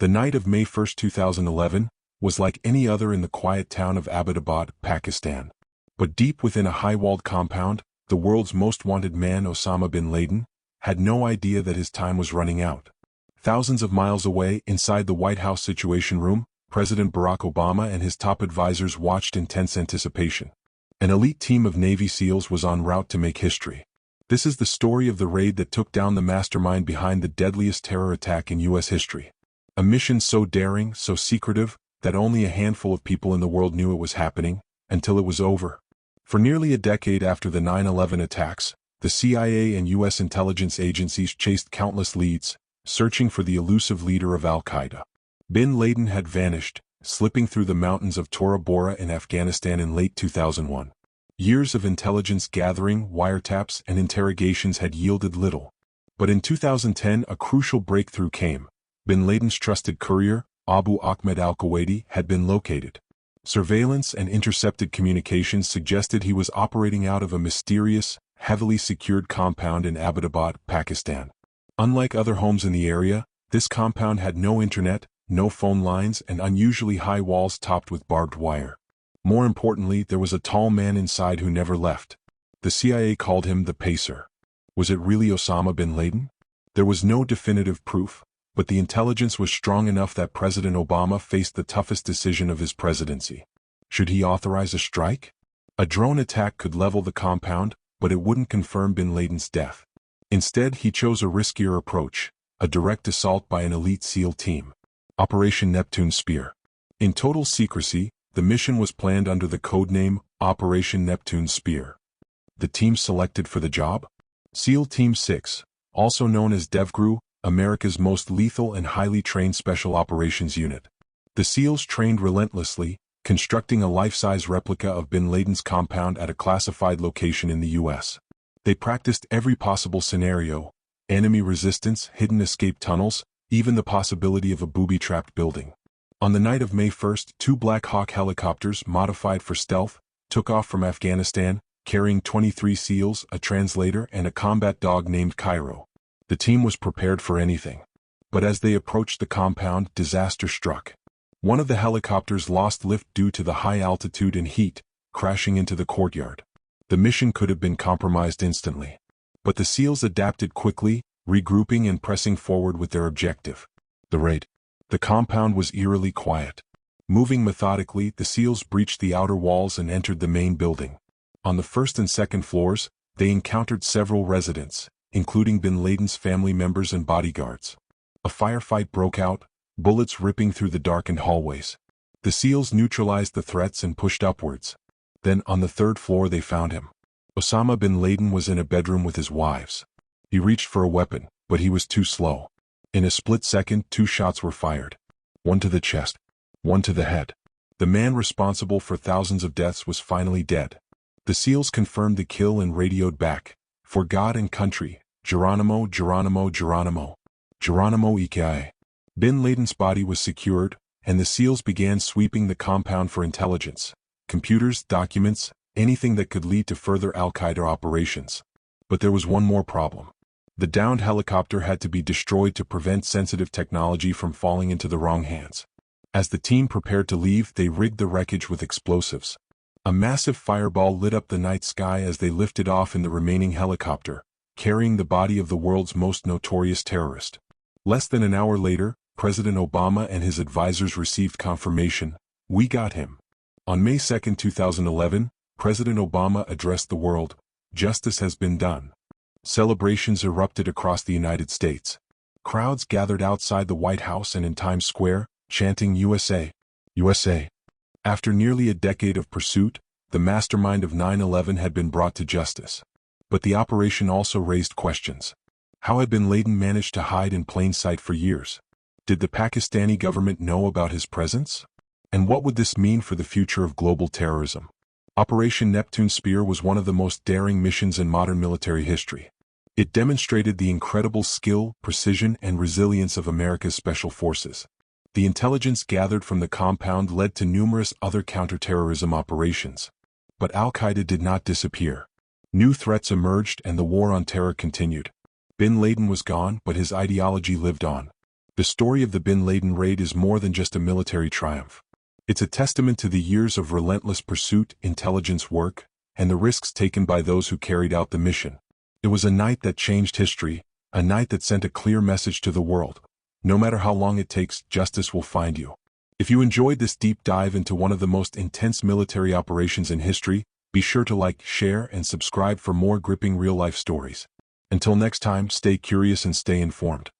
The night of May 1, 2011, was like any other in the quiet town of Abbottabad, Pakistan. But deep within a high-walled compound, the world's most wanted man, Osama bin Laden, had no idea that his time was running out. Thousands of miles away, inside the White House Situation Room, President Barack Obama and his top advisors watched in tense anticipation. An elite team of Navy SEALs was en route to make history. This is the story of the raid that took down the mastermind behind the deadliest terror attack in U.S. history. A mission so daring, so secretive, that only a handful of people in the world knew it was happening, until it was over. For nearly a decade after the 9/11 attacks, the CIA and U.S. intelligence agencies chased countless leads, searching for the elusive leader of al-Qaeda. Bin Laden had vanished, slipping through the mountains of Tora Bora in Afghanistan in late 2001. Years of intelligence gathering, wiretaps, and interrogations had yielded little. But in 2010 a crucial breakthrough came. Bin Laden's trusted courier, Abu Ahmed al-Kuwaiti, had been located. Surveillance and intercepted communications suggested he was operating out of a mysterious, heavily secured compound in Abbottabad, Pakistan. Unlike other homes in the area, this compound had no internet, no phone lines, and unusually high walls topped with barbed wire. More importantly, there was a tall man inside who never left. The CIA called him the Pacer. Was it really Osama bin Laden? There was no definitive proof, but the intelligence was strong enough that President Obama faced the toughest decision of his presidency. Should he authorize a strike? A drone attack could level the compound, but it wouldn't confirm bin Laden's death. Instead, he chose a riskier approach, a direct assault by an elite SEAL team. Operation Neptune Spear. In total secrecy, the mission was planned under the codename Operation Neptune Spear. The team selected for the job? SEAL Team 6, also known as DevGru, America's most lethal and highly trained special operations unit. The SEALs trained relentlessly, constructing a life-size replica of bin Laden's compound at a classified location in the U.S. They practiced every possible scenario: enemy resistance, hidden escape tunnels, even the possibility of a booby-trapped building. On the night of May 1st, two Black Hawk helicopters, modified for stealth, took off from Afghanistan, carrying 23 SEALs, a translator, and a combat dog named Cairo. The team was prepared for anything. But as they approached the compound, disaster struck. One of the helicopters lost lift due to the high altitude and heat, crashing into the courtyard. The mission could have been compromised instantly. But the SEALs adapted quickly, regrouping and pressing forward with their objective: the raid. The compound was eerily quiet. Moving methodically, the SEALs breached the outer walls and entered the main building. On the first and second floors, they encountered several residents, including bin Laden's family members and bodyguards. A firefight broke out, bullets ripping through the darkened hallways. The SEALs neutralized the threats and pushed upwards. Then, on the third floor, they found him. Osama bin Laden was in a bedroom with his wives. He reached for a weapon, but he was too slow. In a split second, two shots were fired. One to the chest, one to the head. The man responsible for thousands of deaths was finally dead. The SEALs confirmed the kill and radioed back: "For God and country, Geronimo, Geronimo, Geronimo. Geronimo Ikai." Bin Laden's body was secured, and the SEALs began sweeping the compound for intelligence: computers, documents, anything that could lead to further al-Qaeda operations. But there was one more problem. The downed helicopter had to be destroyed to prevent sensitive technology from falling into the wrong hands. As the team prepared to leave, they rigged the wreckage with explosives. A massive fireball lit up the night sky as they lifted off in the remaining helicopter, carrying the body of the world's most notorious terrorist. Less than an hour later, President Obama and his advisors received confirmation: "We got him." On May 2, 2011, President Obama addressed the world: "Justice has been done." Celebrations erupted across the United States. Crowds gathered outside the White House and in Times Square, chanting "USA, USA." After nearly a decade of pursuit, the mastermind of 9/11 had been brought to justice. But the operation also raised questions. How had bin Laden managed to hide in plain sight for years? Did the Pakistani government know about his presence? And what would this mean for the future of global terrorism? Operation Neptune Spear was one of the most daring missions in modern military history. It demonstrated the incredible skill, precision, and resilience of America's special forces. The intelligence gathered from the compound led to numerous other counterterrorism operations. But al-Qaeda did not disappear. New threats emerged and the war on terror continued. Bin Laden was gone, but his ideology lived on. The The story of the Bin Laden raid is more than just a military triumph. It's a testament to the years of relentless pursuit, intelligence work, and the risks taken by those who carried out the mission. It was a night that changed history, a night that sent a clear message to the world. No matter how long it takes, justice will find you. If you enjoyed this deep dive into one of the most intense military operations in history, be sure to like, share, and subscribe for more gripping real-life stories. Until next time, stay curious and stay informed.